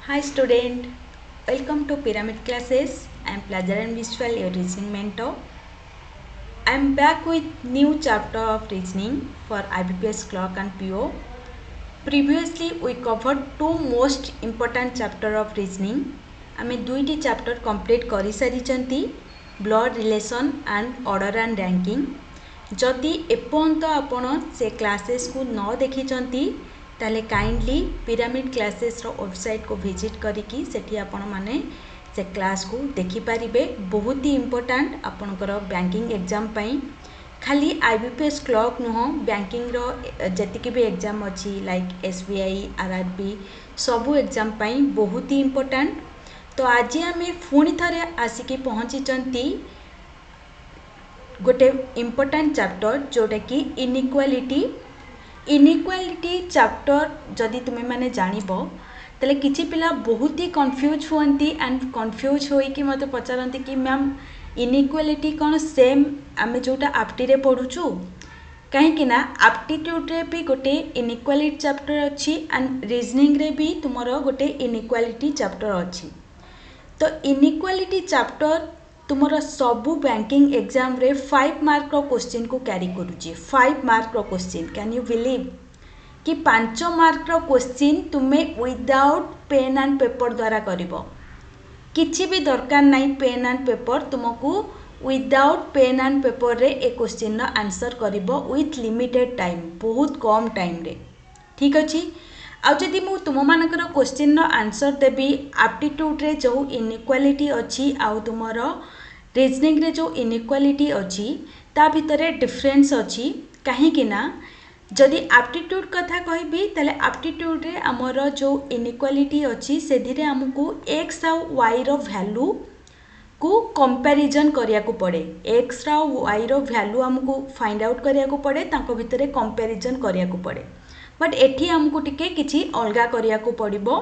Hi student, welcome to Pyramid Classes. I am Plazaran Visual, your reasoning mentor. I am back with new chapter of reasoning for IBPS Clerk and PO. Previously we covered two most important chapter of reasoning. आमे दुईटी chapter complete करि सारिचंती blood relation and order and ranking. जदि एपर्यंत आपण से classes को न देखिचंती ताले काइंडली पिरामिड क्लासेस रो वेबसाइट को विजिट करिकी सेठी आपण माने से क्लास को देखि पारिबे. बहुत ही इंपोर्टेंट आपनकर बैंकिंग एग्जाम पई. खाली आईबीपीएस क्लर्क नुह बैंकिंग रो जतिक भी एग्जाम अच्छी लाइक एसबीआई आरआरबी सबू एग्जाम पई बहुत ही इंपोर्टेंट. तो आज आम पुणी थे आसिकी पहुँची गोटे इम्पोर्टाट चैप्टर जोटा कि इनइक्वालिटी. इनइक्वालिटी चैप्टर जदि तुम्हें माने जानिबो तले किछि पिला बहुत ही कन्फ्यूज हुअंती एंड कन्फ्यूज होइकी मते पचारंती कि मैम इनइक्वालिटी कौन सेम आमे जोटा आप्टी रे पढ़ुचु कहीं ना आप्टीट्यूड रे भी गोटे इनइक्वालिटी चैप्टर अच्छी एंड रीजनिंग रे भी तुमरो गोटे इनइक्वालिटी चैप्टर अच्छी. तो इनइक्वालिटी चैप्टर तुमरो सबू बैंकिंग एग्जाम रे 5 मार्क रो क्वेश्चन को कैरी करूची. 5 मार्क रो क्वेश्चन कैन यू बिलीव कि 5 मार्क रो क्वेश्चन तुमे विदाउट पेन एंड पेपर द्वारा करिवो. किछि भी दरकार नहीं पेन एंड पेपर तुमको विदाउट पेन एंड पेपर रे ए क्वेश्चन रो आंसर करिवो विथ लिमिटेड टाइम बहुत कम टाइम रे. ठीक अछि. आदि मु तुम मानकर क्वेश्चन आंसर देवी आप्टीट्यूड रे जो इनइक्वालिटी अच्छी आउ तुमर रीजनिंग रे जो इनइक्वालिटी अच्छी ता भितर डिफरेंस अच्छी. कहीं ना जदि आप्टीट्यूड कथा कहबी ताले आप्टीट्यूड रे आमर जो इनइक्वालिटी अच्छी से धीरे हमको एक्स आउ वाई रो वैल्यू को कंपैरिजन करिया को पड़े. एक्स रा वाई रो वैल्यू हमको फाइंड आउट करिया को पड़े तांको भितरे कंपैरिजन करिया को पड़े. बट एठी हमको टिके किछि अलगा करिया को पड़िबो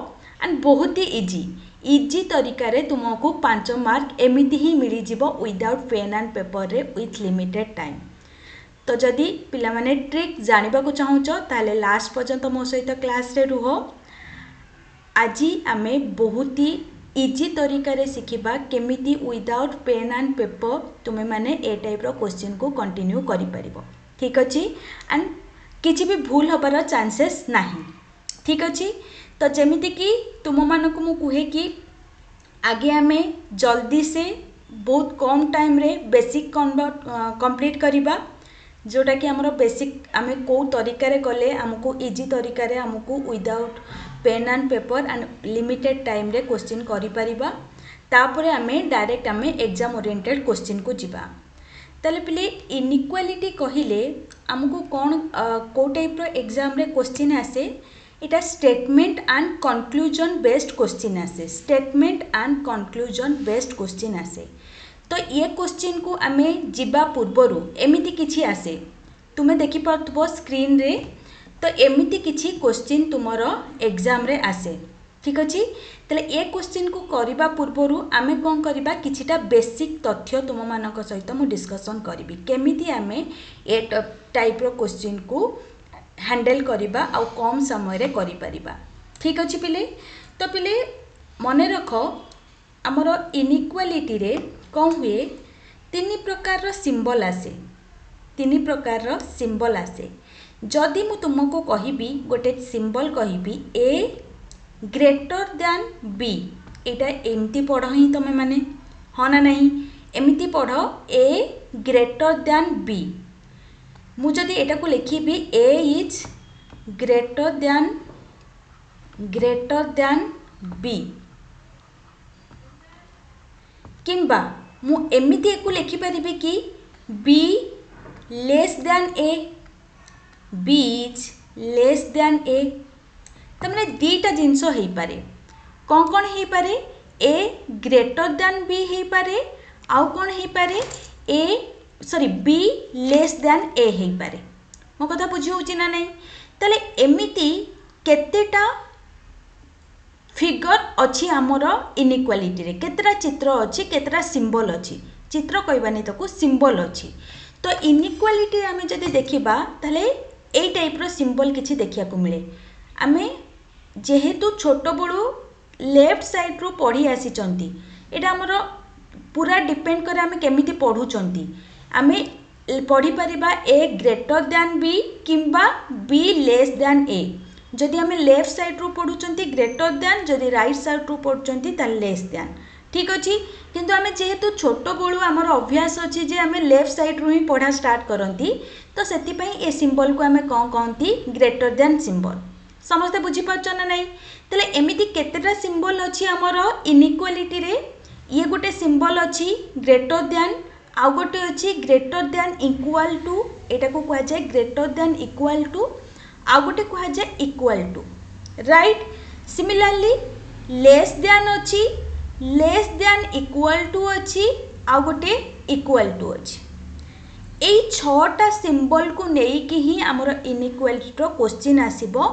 एंड बहुत ही इजी तरीका रे तुमको 5 मार्क एमिति ही मिली जिवो विदाउट पेन एंड पेपर रे विथ लिमिटेड टाइम. तो जदि पिला माने ट्रिक जानिबा को चाहुचो ताले लास्ट पर्यंत मो सहित क्लास रे रुहो. आज आमे बहुत ही इजी तरीका रे सिखिबा केमिति विदाउट पेन एंड पेपर तुमे माने ए टाइप रो क्वेश्चन को कंटिन्यू करि परिबो. ठीक अछि एंड किसी भी भूल हबार चांसेस नहीं. ठीक अच्छे. तो जमीती कि तुम मानक मु कहे कि आगे आमे जल्दी से बहुत कम टाइम रे बेसिक कंप्लीट करिबा जोटा कि हमरो बेसिक आमे को तरीका रे कले हमको इजी तरीका रे हमको without pen and paper and limited time रे क्वेश्चन करि परिबा. तापरे आमे डायरेक्ट आमे एग्जाम ओरिएंटेड क्वेश्चन को जिबा. ताले पिले इनइक्वालिटी कहिले आमको कौन को टाइप रो एग्जाम रे क्वेश्चन आसे. इटा statement and conclusion based question आसे. Statement and conclusion based question आसे. तो ये क्वेश्चन को आमे जिबा पूर्वरु एमिति किछि आसे तुमे देखि पाथबो स्क्रीन रे. तो एमिति किछि क्वेश्चन तुमरो एग्जाम रे आसे. ठीक अछि. तले ए क्वेश्चन को करिबा पूर्वरु आमे कोन करिबा किछिटा बेसिक तथ्य तुम मानक सहित मु डिस्कशन करिबी केमिति आमे ए टाइप रो क्वेश्चन को हैंडल करिबा आ कम समय रे करि परिबा. ठीक अछि पिले. तो पिले मने रखो हमरो इनइक्वालिटी रे कोन हुए 3 प्रकार रो सिंबल आसे. 3 प्रकार रो सिंबल आसे. जदि मु तुमको कहिबी गोटे सिंबल कहिबी ए ग्रेटर दैन बी एटा एमती पढ़ ही तुम माने हाँ ना नहीं एमती पढ़ ए ग्रेटर दैन बी. मुझे एटा को लिखी A is greater than B किंबा मु एमती एको लिखि परिबी कि B less than A. B is less than A. तमने दीटा जिनस हो पारे. कौन कौन हो पारे ए ग्रेटर दैन बी हो पारे आउ कौन हो पारे बी लेस दैन ए हो पारे. मो कथा बुझी होची ना नहीं. ताले एमिति केतेटा फिगर अच्छी आमर इनइक्वालिटी रे केतेटा चित्र अच्छी केतेटा सिंबल अच्छी. चित्र कहबानी ताको सिंबल अच्छी. तो इनइक्वालिटी आमे जदि देखिबा ताले ए टाइप रो सिंबल किछि देखिया को मिले. आमे जेहेतु छोट बड़ू लेफ्ट साइड रू पढ़ी आसीचंती एटा हमर पूरा डिपेंड करे आमे केमिति पढ़ुचंती आमे पढ़ी परिबा ए ग्रेटर दैन बी किंबा बी लेस दैन ए जदि आमे लेफ्ट साइड रू पढ़ुचंती ग्रेटर दैन जदि राइट साइड रू पढ़ुचंती ता लेस दैन ठीक अछि किंतु आमे जेहेतु छोट बळू हमर अभ्यास अछि जे आमे लेफ्ट साइड रू ही पढ़ा स्टार्ट करंती तो सेति पई ए सिंबल को आमे कोन कहंती ग्रेटर दैन सिंबल समस्त बुझी पाछन ना नहीं तले एमिति केतेटा सिंबल अछि हमर इनइक्वालिटी रे ये गोटे सिंबल अछि ग्रेटर दैन आउ गोटे अछि ग्रेटर दैन इक्वल टू एटा को कहा जाय ग्रेटर दैन इक्वल टू आउ गोटे कहा जाय equal to right similarly less than अछि लेस दैन इक्वल टू अछि आउ गोटे इक्वल टू अछि एई छटा सिंबल को नेई कि ही हमर इनइक्वालिटी रो क्वेश्चन आसीबो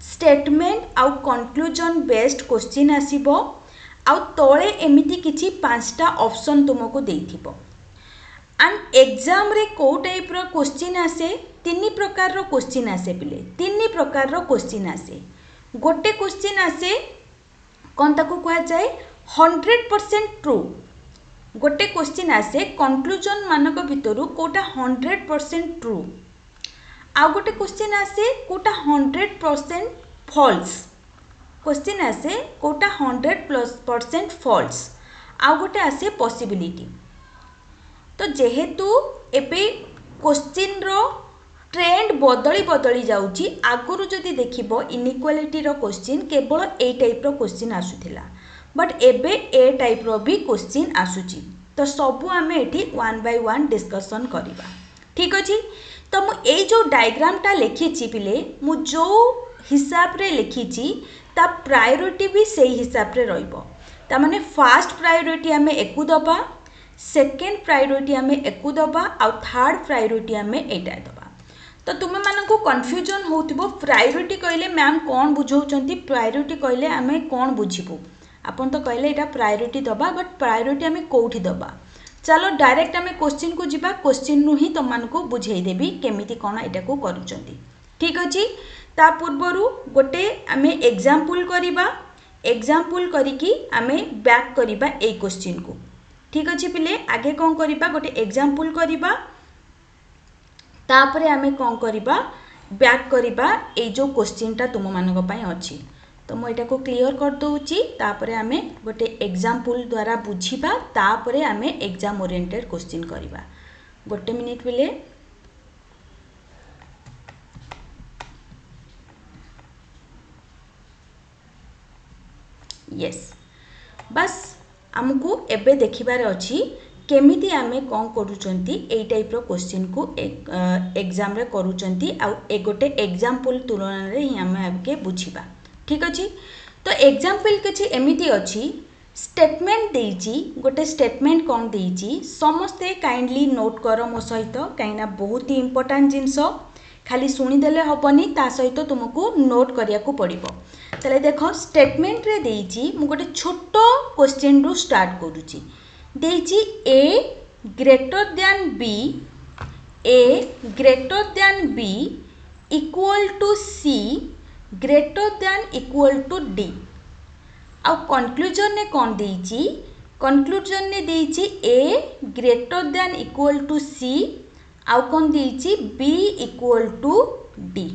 स्टेटमेंट आउ कंक्लूजन बेस्ड क्वेश्चन आसीबो आउ तळे एमिति किछि पांचटा ऑप्शन तुमको देइथिबो एंड एग्जाम रे को टाइप रो क्वेश्चन आसे तीन प्रकार रो क्वेश्चन आसे पिले तीन प्रकार रो क्वेश्चन आसे गोटे क्वेश्चन आसे कोन ताको कहा जाय 100% ट्रू गोटे क्वेश्चन आसे कंक्लूजन मानक भितरु कोटा 100% ट्रू आ गोटे क्वेश्चन आसे कोटा 100% फॉल्स क्वेश्चन आसे कोटा 100% फॉल्स आ गोटे आसे पॉसिबिलिटी तो जेहेतु एबे क्वेश्चन रो ट्रेंड बदली बदली जाउची आगुरु जदि देखिबो इनइक्वालिटी रो क्वेश्चन केवल ए टाइप रो क्वेश्चन आसुथिला बट एबे ए टाइप रो भी क्वेश्चन आसुची तो सबु आमे एठी वन बाय वन डिस्कशन करिबा ठीक अछि तो मु ए जो डायग्राम टा लिखिछि पिले मु जो हिसाब रे लिखिछि ता प्रायोरिटी भी सेही हिसाब रे रहइबो ता माने फर्स्ट प्रायोरिटी आमे एकु दबा सेकेंड प्रायोरिटी आमे एकु दबा आ थर्ड प्रायोरिटी आमे एटा दबा तो तुम मानकु कंफ्यूजन होतिबो प्रायोरिटी कहले मैम कोन बुझौचंती प्रायोरिटी कहले आमे कोन बुझिबो आपन तो कहले एटा प्रायोरिटी दबा बट प्रायोरिटी आमे कोठी दबा चलो डायरेक्ट आमे क्वेश्चन को जिबा क्वेश्चन नु ही तुम मानकु बुझेई देबी केमिति कोन एटा को करूचंती ठीक अछि ता पूर्वरु गोटे आमे एग्जांपल करिबा एग्जांपल करिकी आमे बैक करिबा ए क्वेश्चन को ठीक अछि पिले आगे कोन करिबा गोटे एग्जांपल करिबा तापरे आमे कोन करिबा बैक करिबा ए जो क्वेश्चन ता तुम मानक पई अछि तो मु एटा को क्लियर कर दोउची तापरे आमे गोटे एग्जांपल द्वारा बुझिबा तापरे आमे एग्जाम ओरिएंटेड क्वेश्चन करिबा गोटे मिनिट पिले यस बस हमको एबे देखिबार अछि केमिति आमे कोन करूचंती ए टाइप रो क्वेश्चन को एग्जाम रे करूचंती आ ए गोटे एग्जांपल तुलना रे ही आमे आके बुझिबा ठीक अछि तो एग्जांपल किछि एमिति अछि स्टेटमेंट देइची गोटे स्टेटमेंट कोन देइची समस्ते काइंडली नोट करो मो सहित काइना बहुत ही इंपोर्टेंट जिंसो खाली सुनी देले हबनी ता सहित तुमको नोट करिया को पड़िबो तले देखो स्टेटमेंट रे देइची मु गोटे छोटो क्वेश्चन रो स्टार्ट करूची देइची A greater than B A greater than B equal to C greater than equal to D आ कंक्लूजन ने कोन देइची कंक्लूजन ने देइची A greater than equal to C आउ कोन देइची बी इक्वल टू डी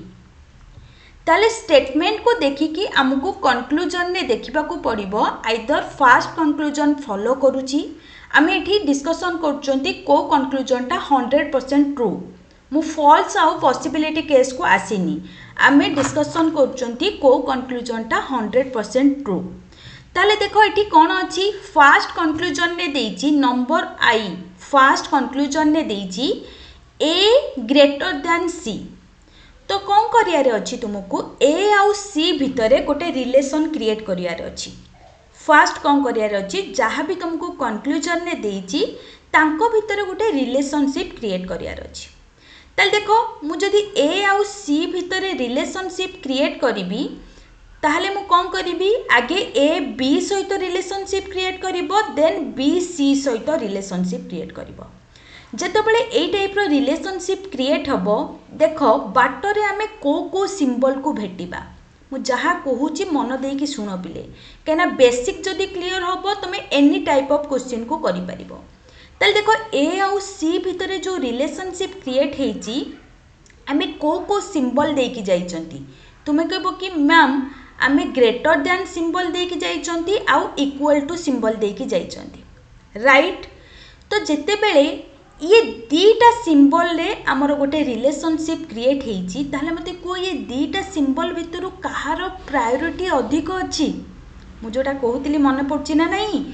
ताले स्टेटमेंट को देखि कि हमको कंक्लूजन ने देखिबा को पड़िबो आइदर फर्स्ट कंक्लूजन फॉलो करूची आमे एठी डिस्कशन करचंती को कंक्लूजन ता 100% ट्रू मु फॉल्स आउ पॉसिबिलिटी केस को आसीनी आमे डिस्कशन करचंती को कंक्लूजन ता 100% ट्रू ताले देखो एठी कोन अछि फर्स्ट कंक्लूजन ने देइची नंबर आई फर्स्ट कंक्लूजन ने देइची ए ग्रेटर दैन सी तो कौन करियारे अच्छी तुमको ए आउ सी भितरे गोटे रिलेशन क्रिएट करियारे अच्छी फर्स्ट कौन करियारे अच्छी जहाँ भी तुमको कंक्लूजन ने देइची तांको भितरे गोटे रिलेशनशिप क्रिएट करियारे अच्छी ताल देखो मु जदि ए आउ सी भितरे रिलेशनशिप क्रिएट करिबी ताहले मु कौन करिबी आगे ए बी सहित रिलेशनशिप क्रिएट करिबो देन बी सी सहित रिलेशनशिप क्रिएट करिबो जेतबेले ए टाइप रो रिलेशनशिप क्रिएट हबो देखो बाटरे आमे को सिंबल को भेटिबा मु जहाँ कहूँ मन देकी शुण पिले कहीं बेसिक जदि क्लीयर हम तुम एनी टाइप ऑफ क्वेश्चन को करि परिबो। ताले देखो ए आउ सी भितर जो रिलेशनशिप क्रिएट होईची आमे को सिंबल देकी जाइचंती तुम्हें कहबो कि मैम आमे ग्रेटर दैन सिंबल देकी जाइचंती आउ इक्वल टू सिंबल देकी जाइचंती राइट। तो जेते बेले ये दीटा सिंबल रे आमर गोटे रिलेशनशिप क्रिएट होईची ताहले मते को ये दीटा सिंबल भितरु कहार प्रायोरिटी अधिक अछि मु जोटा कहूतिली मन पड़छि ना नहीं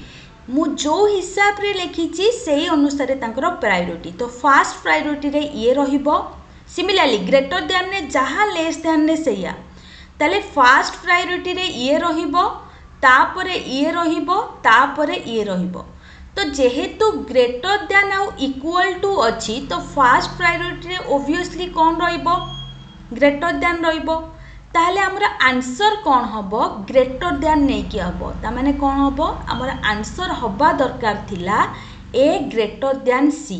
मु जो हिसाब रे लिखिची सेही अनुसार तांकर प्रायोरिटी। तो फास्ट प्रायोरिटी रे ये रहिबो सिमिलरली ग्रेटर दैन ने जहाँ लेस दैन ने सेया ताले फास्ट प्रायोरिटी रे ये रहिबो तापरे ये रहिबो तापरे ये रहिबो। तो जेहेतु ग्रेटर दैन आउ इक्वल टू अच्छी तो फास्ट प्रायोरिटी रे ओब्वियसली कौन रहिबो ग्रेटर दैन रहिबो ताहले हमर आंसर कौन हबो ग्रेटर दैन नहीं कि हबो ता माने कौन हबो हमर आंसर हबा दरकार थिला A greater than C.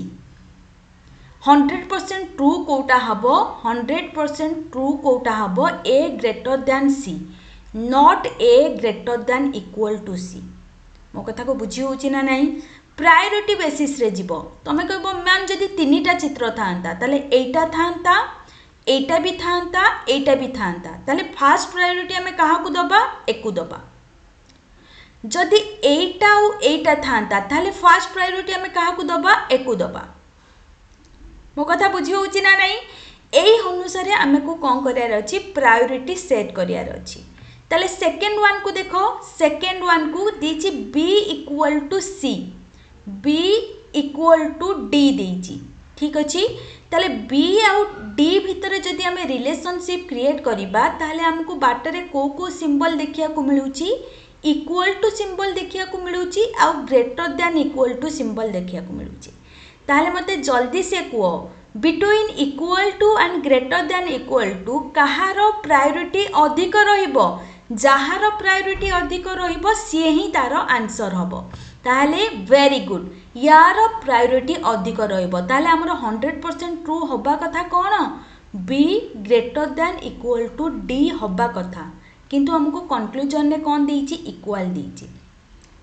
100% true कोटा हबो 100% ट्रू कोटा हबो A greater than C not A greater than equal to C. मो कथा को बुझी होची ना नहीं प्रायोरिटी बेसिस रे जीवो तमे कहबो मैम जदि तीनटा चित्र थांता ताले एटा थांता एटा भी थांता एटा भी थांता ताले फास्ट प्रायोरिटी हमें काहा को दबा एकु दबा जदि एटा और एटा थांता ताले फास्ट प्रायोरिटी हमें काहा को दबा एकु दबा। मो कथा बुझी होची ना नहीं एई अनुसार आमे को कोन करियार अछि प्रायोरिटी सेट करियार अछि। ताले सेकेंड वन को देखो सेकेंड वन को दीची B equal to C B equal to D दीची ठीक अछि। ताले बी आउ डी भितर जदि आमे रिलेशनशिप क्रिएट करिबा ताले हमको बाटरे को सिंबल देखिया को मिलुची इक्वल टू सिंबल देखिया को मिलुची आउ greater than equal to symbol देखिया को मिलुची। ताले मते जल्दी से कुओ between equal to and greater than equal to कहार प्रायोरिटी अधिक रहिबो जहार प्रायोरिटी अधिक रहिबो सी ही तार आंसर हबो। ताले वेरी गुड यार प्रायोरिटी अधिक रहिबो ताले हमर 100% ट्रू हबा कथा कोन B greater than equal to D हबा कथा किंतु हमको कंक्लूजन ने कोन देइची इक्वल देइची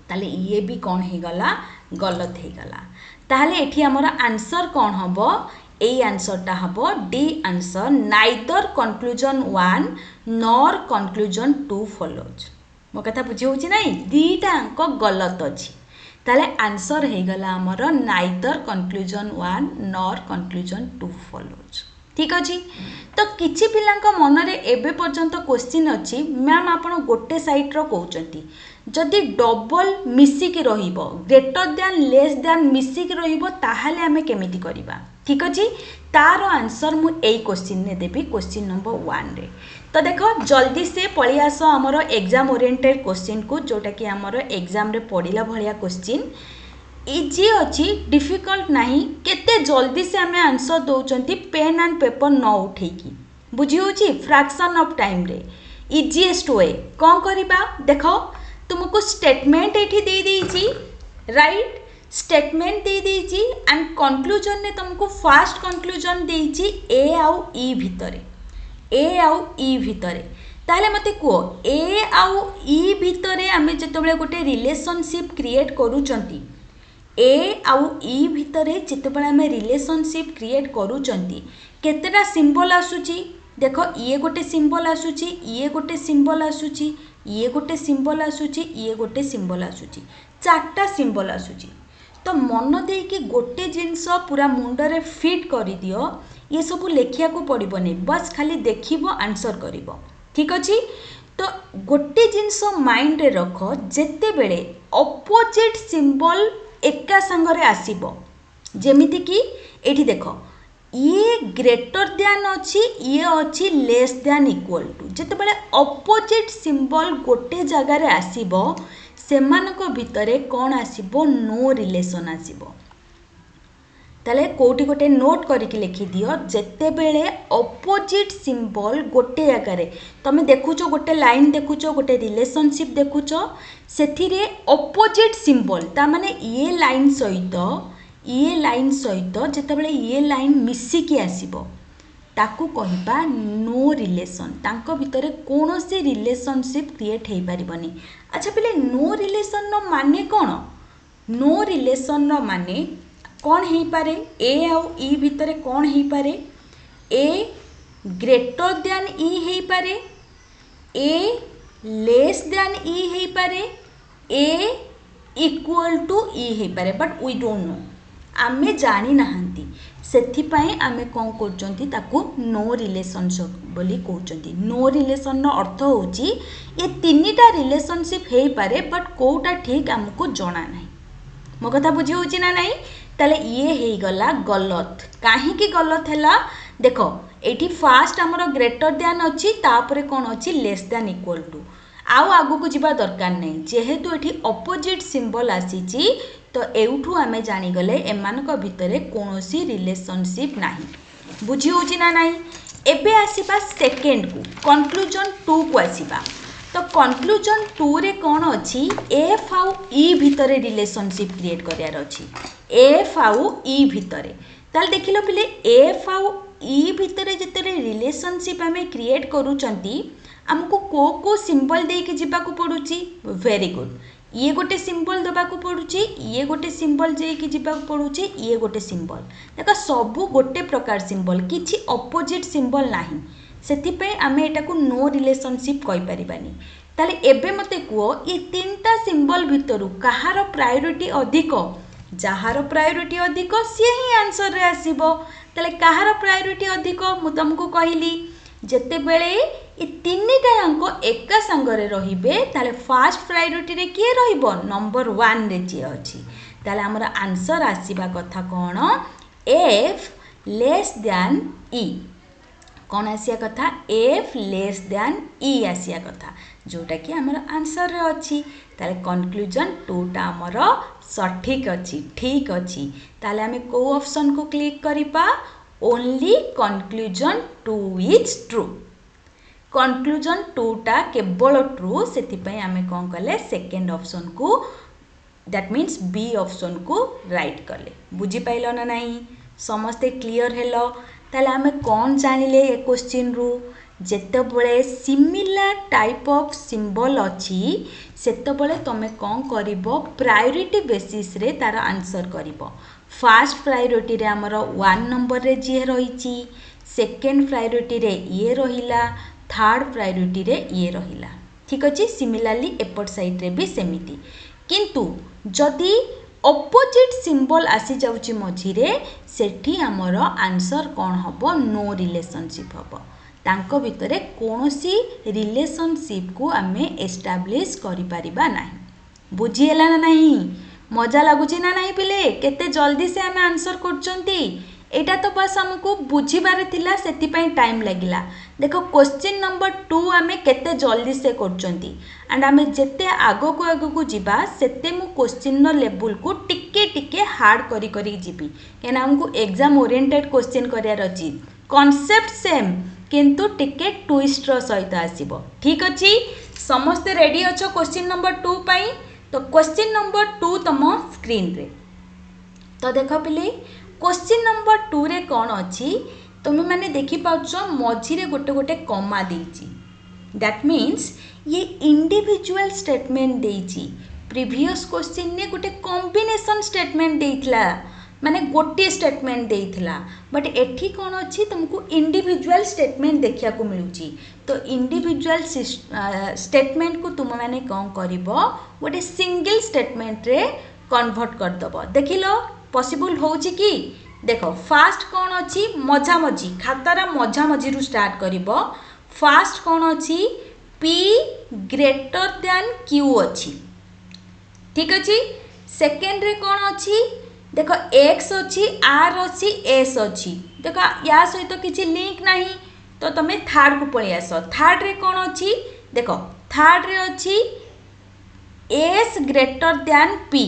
ताले ये भी कोन हे गला गलत हे गला। ताहले एठी हमर आंसर कोन हबो ए आंसरटा हबो D answer neither conclusion 1 nor conclusion 2 follows. मो कथा बुझी होची नहीं दीटा अंक गलत अछि ताले आंसर हे गला हमर neither conclusion 1 nor conclusion 2 follows ठीक अछि। तो किछि पिलांक मन रे एबे पर्यंत क्वेश्चन अछि मैम आपण गोटे साइड रो कहउचंती जदि डबल मिसिकी रहिबो ग्रेटर दैन लेस दैन मिसिकी रहिबो ताहाले हमें केमिति करिबा ठीक अछि। तार आंसर मु एई क्वेश्चन ने देबी क्वेश्चन नंबर 1 रे। तो देखो जल्दी से पळि आसो हमर एग्जाम ओरिएंटेड क्वेश्चन को जोटा कि हमर एग्जाम रे पढिला भलिया क्वेश्चन इजी अछि डिफिकल्ट नहीं केते जल्दी से हमें आंसर दउचंती पेन एंड पेपर न उठेकी बुझी होची फ्रैक्शन ऑफ टाइम रे इजीएस्ट वे कोन करिबा देखो तुमको स्टेटमेंट एठी दे देइची राइट स्टेटमेंट दे देइची एंड कंक्लूजन ने तुमको फास्ट कंक्लूजन देइची ए आउ ई भितरे ए आउ ई भितरे ताले मते को ए आउ ई भितरे आमे जेतबेले गोटे रिलेशनशिप क्रिएट करूचंती ए आउ ई भितरे जेतबेले आमे रिलेशनशिप क्रिएट करूचंती केतेटा सिंबल आसुची देखो ये गोटे सिंबल आसुची ये गोटे सिंबल आसुची ये गोटे सिंबल आसुची ये गोटे सिंबल आसुची चारटा सिंबल आसुची। तो मन दे कि गोटे जिनस पूरा मुंडरे फिट करि दियो ये सब लेखिया को पड़िबो नै बस खाली देखिबो आंसर करिबो ठीक अछि। तो गोटे जिनस माइंड रे रख जेते बेले ऑपोजिट सिंबल एका संगरे आसीबो जेमिति कि एठी देखो ये ग्रेटर दैन अच्छी ये अच्छी लेस दैन इक्वल टू जेते बेले ऑपोजिट सिंबल गोटे जगार आसीबो सेमानको भितरे कौन आसीबो नो रिलेशन आसीबो। ताले कोठी गोटे नोट करके लिखि दियो जेते बेले ऑपोजिट सिंबल गोटे जगार तमे देखुचो गोटे लाइन देखुचो गोटे रिलेशनशिप देखुचो सेथिरे ऑपोजिट सिंबल ता माने ये लाइन सहित जितेबाला ये लाइन मिसिकी आसीबो ताकू कहबा नो रिलेशन तांको भितर कौनसी रिलेशनशिप क्रिएट हो पारिबनी। अच्छा पिले नो रिलेशन नो माने कौन नो रिलेशन नो माने कौन हो पारे ए आउ ई भितर कौन हो पारे ए ग्रेटर दैन ई हो पारे ए लेस दैन ई हो पारे ए इक्वल टू ई हो पारे बट वी डोंट नो आमे जानी नहांती सेथिपाई आमे कौन करचंती ताकू नो रिलेशनशिप बोली कहउचंती। नो रिलेशन नो अर्थ होची ये तीनटा रिलेशनशिप हे पारे बट कोटा ठीक हमको जणा नाही। मो कथा बुझी होची ना नहीं ताले ये हे गला गलत काहे की गलत हैला देखो एठी फास्ट हमरो ग्रेटर दैन अछि तापरे कोन अछि लेस दैन इक्वल टू आउ आगु को जिबा दरकार नहीं जेहेतु एठी ऑपोजिट सिंबल आसीची तो एउठू आमे जानी गले एमानक भितरे कोनोसी रिलेशनशिप नाही। बुझी होची ना नहीं एबे आसीबा सेकंड को कंक्लूजन 2 को आसीबा तो कंक्लूजन 2 रे कोन अछि एफ आउ ई भितरे रिलेशनशिप क्रिएट करियार अछि एफ आउ ई भितरे ताल देखिलो पिले एफ आउ ई भितरे जेतरे रिलेशनशिप आमे क्रिएट करूचंती हमको को सिंबल दे के जिबा को पडुची वेरी गुड ये गोटे सिंबल दबा को पडुची ये गोटे सिंबल जे कि जिबा को पडुची ये गोटे सिंबल देखो सबु गोटे प्रकार सिंबल किछि ऑपोजिट सिंबल नाही सेति पे आमे एटा को नो रिलेशनशिप कहि परिबानी। ताले एबे मते कुओ ये तीनटा सिंबल भितरु कहार प्रायोरिटी अधिक जहार प्रायोरिटी अधिक से ही आंसर रे आसीबो। ताले कहार प्रायोरिटी अधिक मु तुमको कहली जेते बेले ये तीनटा अंक एका संगरे रहिबे ताले फास्ट प्रायोरिटी रे किए रहिबो नंबर 1 रे जे अछि ताले हमर आंसर आसीबा कथा कोन एफ लेस दैन ई कौन आसिया कथा एफ लेस दैन ई आसिया कथा जोटा कि हमर आंसर रे अछि ताले कंक्लूजन 2 टा हमर सठिक अछि ठीक अछि ताले हमें को ऑप्शन को क्लिक करिपा only conclusion 2 is true conclusion 2 टा केवल ट्रू सेति पई हमें कोन कले सेकंड ऑप्शन को दैट मीन्स बी ऑप्शन को राइट कले। बुझी पाइलो ना नहीं समस्ते क्लियर हेलो ताले हमें कौन जानिले ए क्वेश्चन रु जेते बळे सिमिलर टाइप ऑफ सिंबल अछि सेते बळे तमे कोन करिवो प्रायोरिटी बेसिस रे तार आंसर करिवो। फास्ट प्रायोरिटी रे हमर 1 नंबर रे जे रहिची सेकंड प्रायोरिटी रे ये रहिला थर्ड प्रायोरिटी रे ये रहिला ठीक अछि। सिमिलरली एपट साइड रे भी सेमिति किंतु जदि ऑपोजिट सिंबल आसी जाउची मझिरे सेठी हमर आंसर कोन हबो नो रिलेशनशिप हबो तांको भितरे कोनोसी रिलेशनशिप को आमे एस्टैब्लिश करि परिबा नाही। बुझी एला ना नहीं मजा लागुची ना नहीं पिले केते जल्दी से आमे आंसर करचंती एटा तो बस हमको बुझीबार थिला सेति पई टाइम लागिला। देखो क्वेश्चन नंबर 2 आमे केते जल्दी से करचंती एंड आमे जेते आगो को जिबा सेते मु क्वेश्चन नो लेवल को टिके टिके हार्ड करी करी जिबी केना हमको एग्जाम ओरिएंटेड क्वेश्चन करियार अछि कांसेप्ट सेम किंतु टिके ट्विस्ट रो सहित आसीबो ठीक अछि। समस्त रेडी अछो क्वेश्चन नंबर 2 पई तो क्वेश्चन नंबर 2 तम स्क्रीन रे तो देखो पिले क्वेश्चन नंबर 2 रे कौन अच्छी तुम मैंने देखी पाउछ मझिरे गोटे गोटे कमा देइची दैट मीन्स ये इंडिविजुअल स्टेटमेंट देइची प्रीवियस क्वेश्चन ने गोटे कॉम्बिनेशन स्टेटमेंट देइथला माने गोटे स्टेटमेंट देइथला बट एठी कौन अच्छी तुमको इंडिविजुअल स्टेटमेंट देखिया को मिलुची तो इंडिविजुअल स्टेटमेंट को तुम मैंने कौन करिवो गोटे सिंगल स्टेटमेंट रे कन्वर्ट कर दबो देखिलो पॉसिबल होउची कि देखो फास्ट कौन अच्छी मझा मझी खातार मझा मझी रु स्टार्ट करिवो फास्ट कौन अच्छी P ग्रेटर दैन Q अच्छी ठीक अच्छी। सेकेंड रे कौन अच्छी देखो X अच्छी R अच्छी S अच्छी देखो या सहित किसी लिंक नहीं तो तमे थर्ड को पळि आस थर्ड रे कौन अच्छी देखो थर्ड रे अच्छी S ग्रेटर दैन P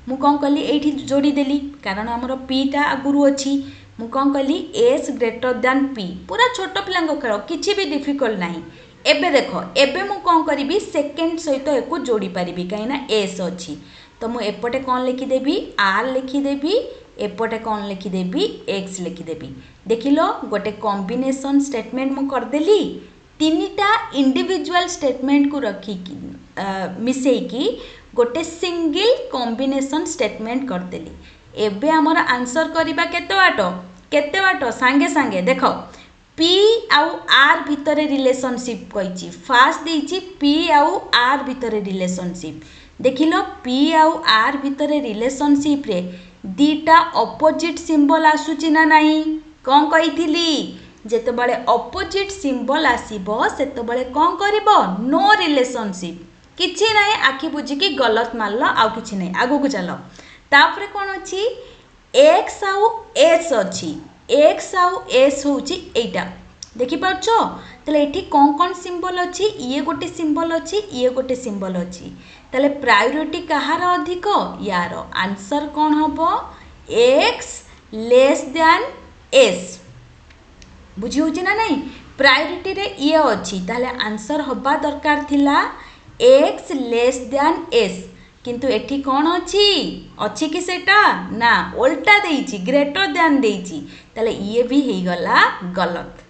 मु कौन कली एठी जोड़ी देली कारण हमर P टा आगुरु अच्छी मु कौन कली S ग्रेटर दैन P पूरा छोट पिलांग खेल किछि भी डिफिकल्ट नहीं। एबे देखो एबे मु कौन करी सेकेंड सहित एक जोड़ी पारिबी कहीं ना S अच्छी तो मु एपटे कौन लिखिदेवी R लिखिदेवी एपटे कौन लिखिदेवी एक्स लिखिदेवी देख लो गोटे कॉम्बिनेशन स्टेटमेंट मु करदेली तीनटा इंडिविजुअल स्टेटमेंट को रखिकी मिसेकी गोटे सिंगल कॉम्बिनेशन स्टेटमेंट करदेली एबे हमर आंसर करबा केते बाट सांगे सांगे देख पी आउ आर भितर रिलेशनशिप कही फास्ट देछि पी आउ आर भितर रिलेशनशिप देख लो पी आउ आर भितर रिलेशनशिप रे दीटा ऑपोजिट सिंबल आसुची ना नहीं कौन कही जेतेबेले ऑपोजिट सिंबल आसीबो सेतेबेले कौन करिवो नो रिलेशनशिप किछि नाही आखि बुझिकी गलत मारल आउ किछि नाही आगु को चलो तापरे कौन अछि एक्स आउ एस अछि एक्स आउ एस होउची एटा देखि पाछो तले एठी कौन सिंबल अछि ये गोटे सिंबल अछि ये गोटे सिंबल अछि तले प्रायोरिटी कहार अधिक यार आंसर कौन हबो एक्स लेस दैन एस बुझी होची ना नहीं प्रायोरिटी रे ये अछि ताले आंसर हबा दरकार थिला एक्स लेस दैन एस किंतु एठी कौन अच्छी कि सेटा ना उल्टा देइची ग्रेटर दैन देइची ताले ये भी हेई गला गलत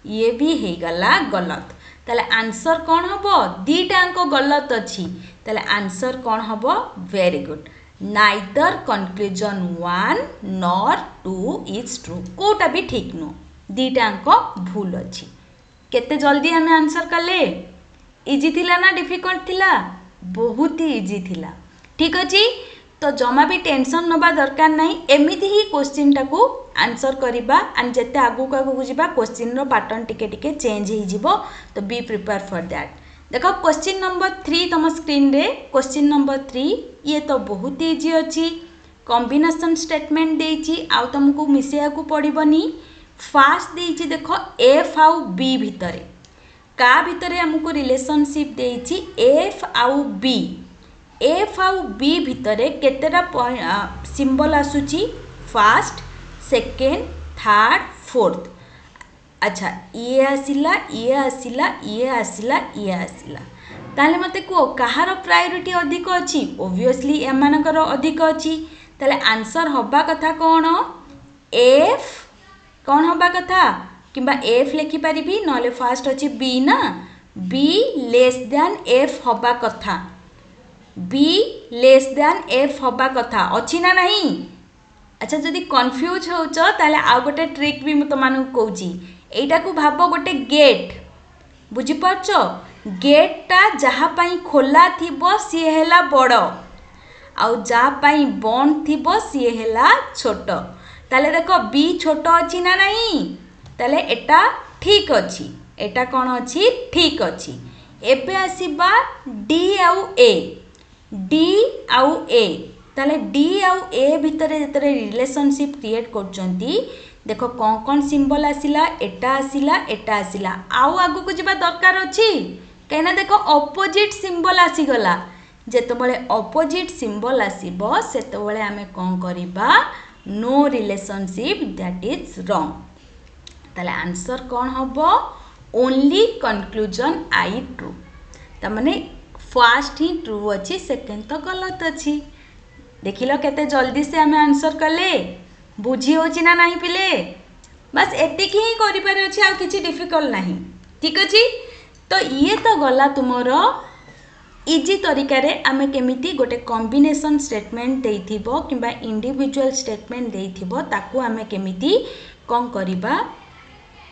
ये भी हेई गला गलत ताले आंसर कौन हबो दीटा अंक गलत अछि ताले आंसर कौन हबो very good neither conclusion 1 nor 2 is true कोटा भी ठीक नो दीटा अंक भूल अछि केते जल्दी हमें आंसर कले इजी थिला ना डिफिकल्ट थिला बहुत ही इजी थिला ठीक अच्छी तो जमा भी टेंशन नबा दरकार नहीं एमिति ही क्वेश्चन टाको आंसर करिबा एंड जेते आगु को जिबा क्वेश्चन रो पैटर्न टिके टिके चेंज ही जिवो तो बी प्रिपेयर फॉर दैट देखो क्वेश्चन नंबर 3 तुम स्क्रीन रे क्वेश्चन नंबर 3 ये तो बहुत ही इजी अच्छी कॉम्बिनेशन स्टेटमेंट देइची आ तुमको मिसेया को पड़िबनी फास्ट देइची देखो एफ आउ बी भितरे का भितरे हमको रिलेशनशिप देइची एफ आउ बी एफ आउ बी भितरे केतेटा सिंबल आसुची फर्स्ट सेकेंड थर्ड फोर्थ अच्छा ये आसिला ये आसिला ये आसिला ये आसिला ताले मते को कहार प्रायोरिटी अधिक अछि ऑब्वियसली एमानकर अधिक अछि ताले आंसर हबा कथा कोन एफ कौन हबा कथा किंबा एफ लिखि परिबी नले फर्स्ट अछि बी ना बी लेस दैन एफ हबा कथा बी लेस दैन एफ हबा कथा अच्छी ना नहीं अच्छा जदि कन्फ्यूज होच ताले आ गोटे ट्रिक भी तो मानु कहूची एटा को भाबो गोटे गेट बुझी पारछो गेटटा जहाँ पाई खोला थिबो सी हेला बड़ आउ जहाँ पाई बंद थिबो सी हेला छोट ताले देखो बी छोट अच्छी ना नहीं ताले एटा ठीक अच्छी एटा कौन अच्छी ठीक अच्छी एबे आसीबा डी आउ ए डी आउ ए ताले डी आउ ए भितरे जेतरे रिलेशनशिप क्रिएट करचंती देखो कौन सिंबल आसिला एटा आसिला आउ आगु को जिबा दरकार अछि कहना देखो ऑपोजिट सिंबल आसीगला जेतबेले ऑपोजिट सिंबल आसीबो सेतबेले आमे कोन करिबा no relationship that is wrong ताले आंसर कौन हबो ओनली कंक्लूजन आई ट्रू तमाने फर्स्ट ही ट्रू अच्छी सेकेंड तो गलत अच्छी देख लो केते जल्दी से आमे आंसर कले बुझी होची ना नहीं पिले बस एतिक ही करि पारे अछि आ किछि डिफिकल्ट नहीं ठीक अछि तो ये तो गला तुमरो इजी तरीका रे आमे केमिति गोटे कॉम्बिनेशन स्टेटमेंट देइथिबो किबा इंडिविजुअल स्टेटमेंट देइथिबो ताकू आमे केमिति कोन करिबा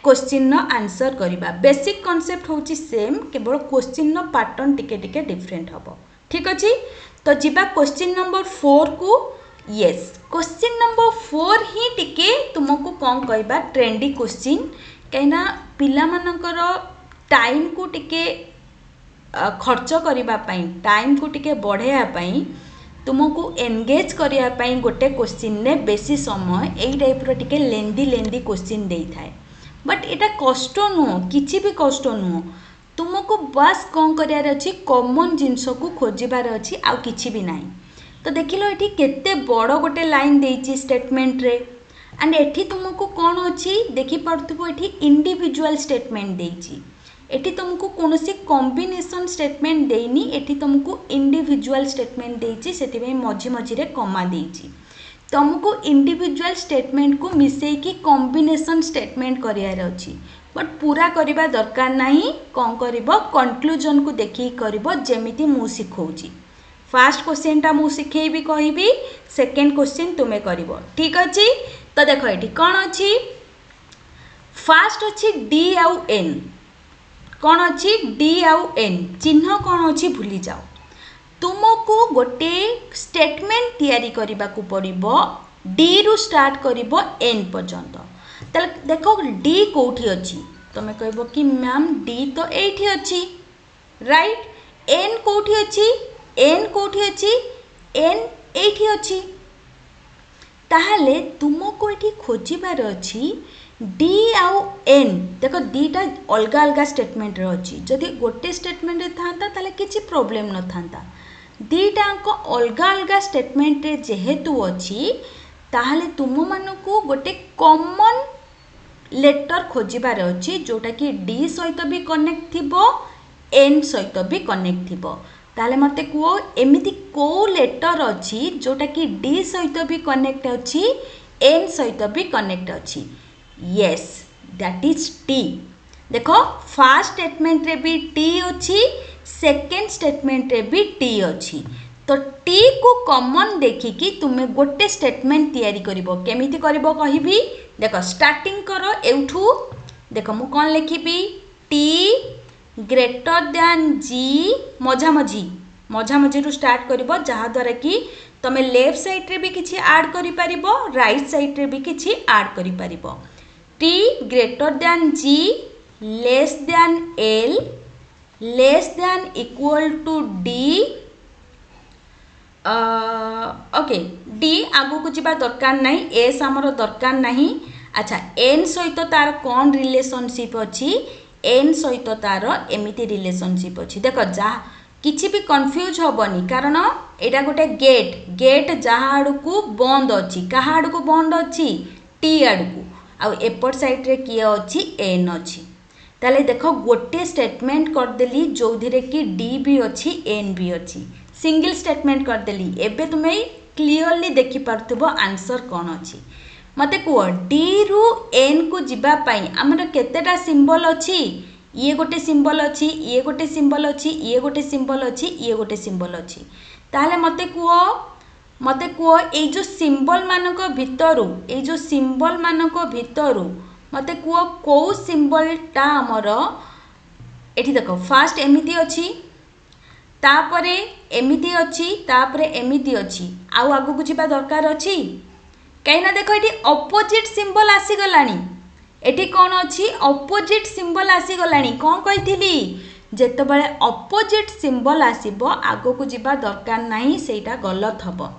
क्वेश्चन नो आंसर करिबा बेसिक कांसेप्ट होची सेम केवल क्वेश्चन नो पैटर्न टिके टिके डिफरेंट हबो ठीक अछि तो जिबा क्वेश्चन नंबर 4 को यस क्वेश्चन नंबर 4 ही टिके तुमको कोन कहबा ट्रेंडी क्वेश्चन कहना पिला मानकर टाइम को टिके खर्च करिबा पई टाइम को टिके बढ़ेया पई तुमको एंगेज करिया पई गोटे क्वेश्चन ने बेसी समय एई टाइप रो टिके लेंदी क्वेश्चन देई थाए बट एटा कष्ट नुह किसी भी कष्ट नुह तुमको बस कौन करार अच्छी कॉमन जिनस को खोजार अच्छी आउ किसी भी नहीं तो देख लो ये केते बड़ गोटे लाइन देइची स्टेटमेंट रे एंड एठी तुमको कौन अच्छी देखिपे ये इंडिविजुअल स्टेटमेंट देइची एठी तुमको कौन सी कॉम्बिनेशन स्टेटमेंट देनी एठी तुमको इंडिविजुअल स्टेटमेंट देइची सेति मझी मझी रे कमा देइची तुमको इंडिविजुअल स्टेटमेंट को मिसेकी कॉम्बिनेशन स्टेटमेंट करियार अछि बट पूरा करबा दरकार नहीं कौन करिबो कंक्लूजन को देखि करिबो जेमिति मु सिखौची फास्ट क्वेश्चन टा मु सिखेबी कहबी सेकंड क्वेश्चन तुमे करिबो ठीक अछि तो देखो एठी कोन अछि फास्ट अछि डी आउ एन कौन अच्छी डी आउ एन चिन्ह कौन अच्छी भूली जाओ तुमको गोटे स्टेटमेंट तैयारी करने को पड़ो डी रु स्टार्ट करिबो एन पर्यंत तले देखो डी कोठी अच्छी तुम कहबो कि मैम डी तो एठी अच्छी राइट एन कोठी अच्छी एन कोठी अच्छी एन एठी अच्छी ताहले तुमको एठी खोजिबार अच्छी डी आउ एन देख दीटा अलग अलग स्टेटमेंट अच्छी जदि गोटे स्टेटमेंट था ताले किसी प्रोब्लेम न था दीटाक अलग अलग स्टेटमेंट जेहेतु अच्छी ताहले तुम मानकु गोटे कॉमन लेटर खोजिबार अच्छी जोटा कि डी सहित भी कनेक्ट थिबो एन सहित भी कनेक्ट थिबो ताले मते कह एमिति को लेटर अच्छी जोटा कि डी सहित भी कनेक्ट अच्छी एन सहित भी कनेक्ट अच्छी yes that is T देखो फर्स्ट स्टेटमेंट रे भी T अच्छी सेकेंड स्टेटमेंट रे भी T अच्छी तो T को कॉमन देखिकी तुम्हें गोटे स्टेटमेंट तैयारी करिवो केमिति करिवो कहिबी देखो स्टार्टिंग करो एउठू देखो मु कोन लिखिबी T ग्रेटर दैन G मझामझी रु स्टार्ट करिवो जहा द्वारा कि तमे लेफ्ट साइड रे भी किछि ऐड करि परिबो राइट साइड रे भी किछि ऐड करि परिबो T greater than G less than L less than equal to D okay D आगु को जीवा दरकार नहीं S आमर दरकार नहीं अच्छा N सहित तार कौन रिलेशनशिप अच्छी N सहित तार एमिति रिलेशनशिप अच्छी देख जहाँ किसी भी कन्फ्यूज हेनी कारण एटा गोटे गेट जहाँ आड़ को बंद अच्छी क्या आड़ को बंद अच्छी T आड़ को आउ एपट साइड रे किए अच्छी एन अच्छी ताले देखो गोटे स्टेटमेंट करदेली जो धिरे कि डी भी अच्छी एन भी अच्छी सिंगल स्टेटमेंट करदेली एबे तुम्हें क्लियरली देखि पारथुबो आंसर कौन अच्छी मते कह डी रु एन को जीवा पाई हमर केतेटा सिंबल अच्छी ये गोटे सिंबल अच्छी ये गोटे सिंबल अच्छी ये गोटे सिंबल अच्छी ये गोटे सिंबल अच्छी ताले मते कह ये जो सिंबल मानक भितरु ये जो सिंबल मानक भितरु मते कह कौ सिंबलटा आमर एठी देखो फास्ट एमिति अच्छी तापरे एमिति अच्छी तापरे एमिति अच्छी आउ आगु को जीवा दरकार अच्छी कहीं देखो ये अपोजिट सिंबल आसीगलानी एठी कौन अच्छी अपोजिट सिंबल आसीगलानी कौन कही जेतबेले अपोजिट सिंबल आसीबो आगु को जीवा दरकार नहीं सेटा गलत हबो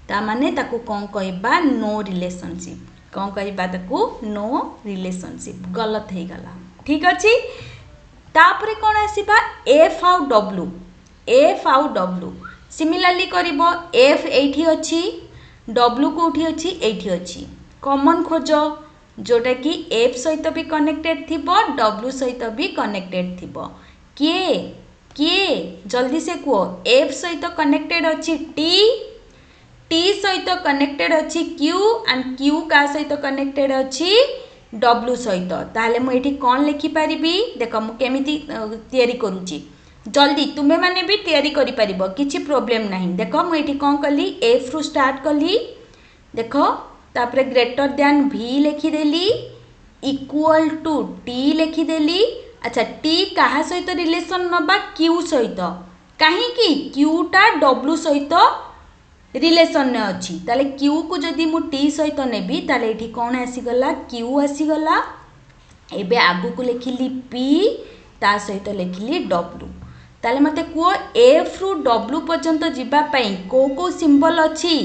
तामाने ताकू कौन कहबा नो रिलेशनशिप कौन कहबा ताकू नो रिलेशनशिप गलत हो गला ठीक अच्छी तापरे कौन आसीबा एफ आउ डब्ल्यू सिमिलरली करिबो एफ एठी अच्छी डब्ल्यू कोठी अच्छी एठी अच्छी कॉमन खोज जोटा कि एफ सहित भी कनेक्टेड थिबो डब्ल्यू सहित भी कनेक्टेड थिबो किए जल्दी से कह एफ सहित कनेक्टेड अच्छी टी सहित कनेक्टेड अच्छी क्यू एंड क्यू का सहित कनेक्टेड अच्छी डब्ल्यू सहित ताहले मु एठी कौन लिखि पारिबी देख मु केमिति तैयारी करूची जल्दी तुम्हें माने भी तैयारी करि परिबो किछि प्रॉब्लम नहीं देख मु एठी कौन कली एफ रु स्टार्ट कली देख तापरे ग्रेटर दैन भी लिखिदेली इक्वल टू टी लिखिदेली अच्छा टी कहा सहित रिलेशन नबा क्यू सहित कहीं क्यूटा डब्ल्यू सहित रिलेशन ने अच्छी ताले क्यू को जदि मु टी सहित नेबी ताले एठी कौन आसीगला क्यू आसीगला एबे आगु को लिखिली पी ता सहित लिखिली डब्ल्यू ताले मते कह एफ रु डब्ल्यू पर्यंत जीवा पई को सिंबल अच्छी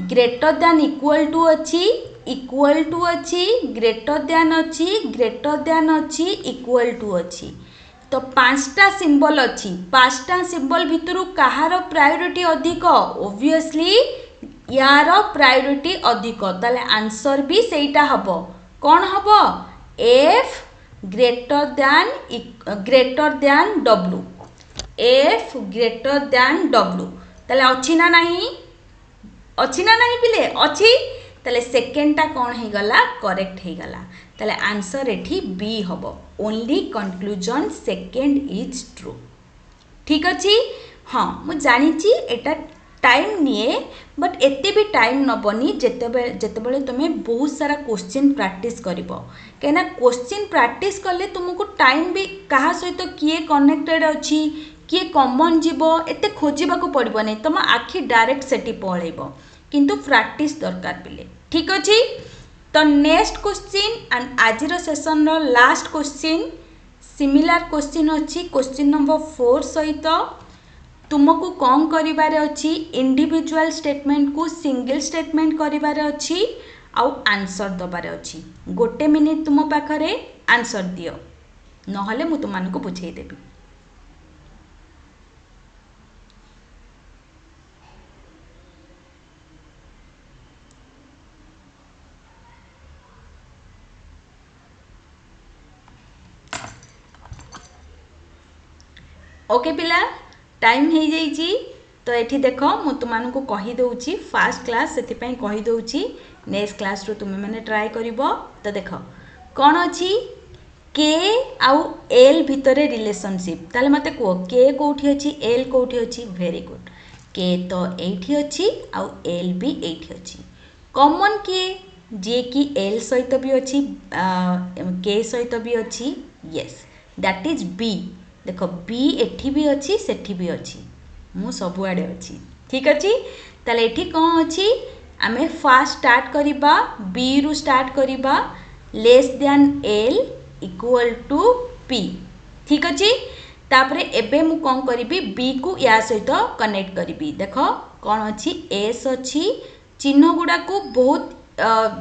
ग्रेटर दैन इक्वल टू अच्छी इक्वल टू अच्छी ग्रेटर दैन अच्छी इक्वल टू अच्छी तो पांचटा सिंबल अच्छी पांचटा सिंबल भितर कहार प्रायोरिटी अधिक ओब्वियसली यार प्रायोरिटी अधिक ताले आंसर भी सेटा हबो कौन हबो F greater than W F greater than W ताले अच्छी ना नहीं अच्छी ना नहीं पिले अच्छी ताले सेकेंडटा कौन हो गला करेक्ट हो गला ताले आंसर एठी बी हबो only conclusion second is true ठीक अच्छी हाँ मु जानी एटा टाइम निए बट एते भी टाइम नबनी जेतेबेले तुमे बहुत सारा क्वेश्चन प्रैक्टिस करिवो कहना क्वेश्चन प्रैक्टिस कले तुमको टाइम भी कहा सहित किए कनेक्टेड अच्छी किए कॉमन जीवो एते खोजिबा को पड़िबो नै तुम आखि डायरेक्ट सेटी पळेबो किंतु प्रैक्टिस दरकार पिले ठीक अछि तो नेक्स्ट क्वेश्चन एंड आजिर सेशन रो लास्ट क्वेश्चन सिमिलर क्वेश्चन अच्छी क्वेश्चन नंबर 4 सहित तुमको कौन करिबारे अच्छी इंडिविजुअल स्टेटमेंट को सिंगल स्टेटमेंट करिबारे अच्छी आउ आंसर दबारे अच्छी गोटे मिनिट तुम पाखरे आंसर दियो नहले मु तुमको बुझे देबी ओके पिला टाइम हो जाइए तो ये देख मु तुमको कहीदे फास्ट क्लास से कहीदे नेक्स्ट क्लास रू तुम मैंने ट्राए कर तो देख कौन अच्छी के आउ एल भितर रिलेशनशिप ताले मते कह के कौटी अच्छी एल कौटी अच्छी वेरी गुड के तो एठी अच्छी आउ एल भी एठी अच्छी कॉमन किए जे कि एल सहित भी अच्छी के सहित भी अच्छी यस दैट इज बी देख बी एठी भी अच्छी सेठी भी अच्छी मु सबुआड़े अच्छी ठीक अच्छी ताले एठी कौन अच्छी आमे फास्ट स्टार्ट करिबा बी रु स्टार्ट करिबा less than L equal to P ठीक अच्छी तापरे एबे मु कौन करिबी बी को या सहित कनेक्ट करिबी देख कौन अच्छी एस अच्छी चिन्ह गुड़ा को बहुत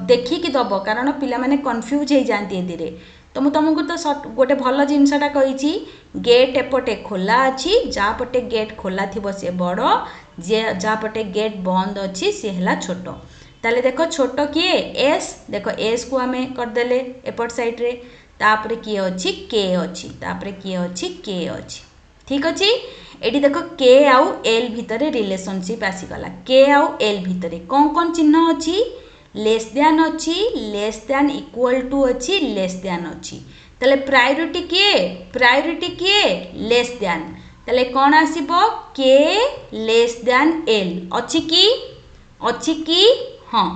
देखिकी दब कारण पिला माने कंफ्यूज हो जाती एदिरे तो मु तुमको तो गोटे भल जिनसटा कही गेट एपटे खोला अच्छी जहाँ पटे गेट खोला थी सी बड़ जे जहाँ पटे गेट बंद अच्छी सी है छोट ताले देख छोट किए एस देख एस को आम करदेले एपट साइड्रे तापरे किए अच्छी के अच्छी तापरे किए अच्छी के अच्छी ठीक अच्छी एटी देख के आउ एल भितर रिलेशनशिप आसीगला के आउ एल भितर कौन कौन चिन्ह अच्छी लेस दैन अच्छी लेस दैन इक्वल टू अच्छी लेस दैन अच्छी ताले प्रायोरिटी किए लेस दैन ताले कौन आसीबो के लेस दैन एल अच्छी की हाँ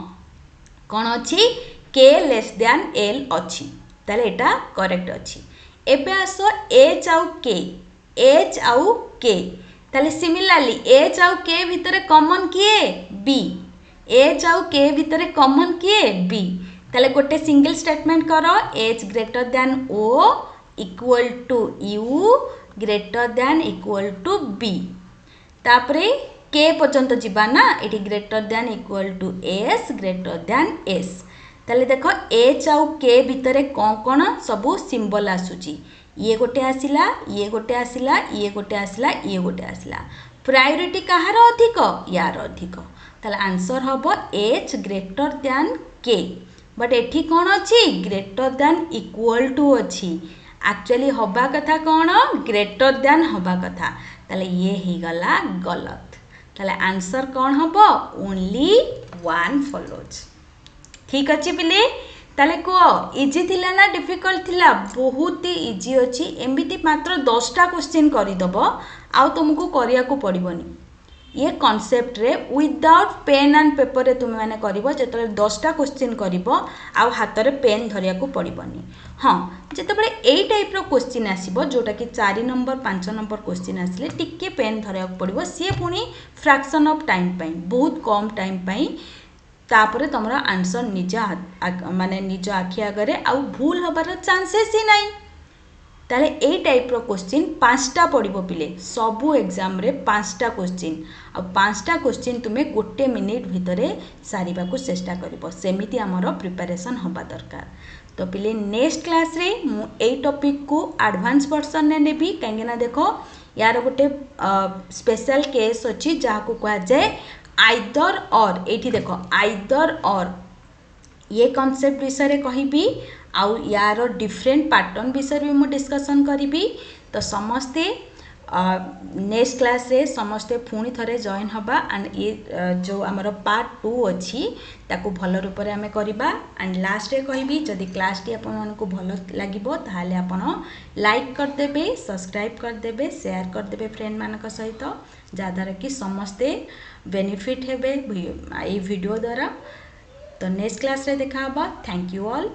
कौन अच्छी के लेस दैन एल अच्छी ताले एटा करेक्ट अच्छी एबे आसो एच आउ के ताले सिमिलरली एच आउ के भितर कॉमन किए बी एच आउ के भितर कॉमन किए बी ताले गोटे सिंगल स्टेटमेंट करो H greater than O equal to U greater than equal to B तापरे के पर्यंत जीवा ना ये greater than equal to S greater than S ताले देख एच आउ के भितर कौन कौन सबू सिंबल आसूची ये गोटे आसिला ये गोटे आसिला ये गोटे आसिला ये गोटे आसिला प्रायोरिटी कहार अधिक यार अधिक ताले आंसर हम एच ग्रेटर दैन के बट एठी कौन अच्छी ग्रेटर दैन इक्वल टू अच्छी एक्चुअली हवा कथा कौन ग्रेटर दैन हवा कथा ताले ये ही गला गलत ताले आंसर कौन हम ओनली वन फॉलोज ठीक अच्छी पिले ताले कह इजी थिला ना डिफिकल्ट थिला बहुत ही इजी अच्छी एमती मात्र 10टा क्वेश्चन करदेव आउ तुमको करिया को पड़बनी ये कॉन्सेप्ट रे विदाउट पेन एंड पेपर रे तुम मैंने करिवो जेतले 10टा क्वेश्चन करिवो आउ हाथ रे पेन धरिया को पड़बनी हाँ जेतबे एई टाइप रो क्वेश्चन आसीबो जोटा कि 4 नंबर 5 नंबर क्वेश्चन आसले टिके पेन धरिया को पड़बो सी पुनी फ्रैक्शन ऑफ टाइम पई बहुत कम टाइम पई तापरे तुमरा आंसर निज माने निज आखि आगरे आउ भूल हबार चांसेस ही नहीं ताले ए टाइप रो क्वेश्चन 5टा पड़िबो पिले सबु एग्जाम रे 5टा क्वेश्चन आ 5टा क्वेश्चन तुमे गोटे मिनिट भितरे सारिबा को चेष्टा करिवो सेमिति हमरो प्रिपरेशन होबा दरकार तो पिले नेक्स्ट क्लास रे मु ए टॉपिक को एडवांस वर्जन ने नेबी काहेना देखो यार गोटे स्पेशल केस अछि जहा को कहा जाय आइदर और एठी देखो आइदर और ये कॉन्सेप्ट विषय कहबी आउ यार डिफरेंट पैटर्न विषय भी मु डिस्कशन करी तो समस्ते नेक्स्ट क्लास रे समस्ते पुणी थरे जॉइन हबा एंड ये जो आमर पार्ट 2 अच्छी ताकू भल रूप में आम करवा एंड लास्ट रे कहबी जदि क्लास टी आपन को भल लागिबो ताहाले आपन लाइक करदेबे सब्सक्राइब करदेबे शेयर करदेबे फ्रेंड मानक सहित जहाँद्वारा कि समस्ते बेनिफिट हेबे ये वीडियो द्वारा। तो नेक्स्ट क्लास रे देखा हबा। Thank you all.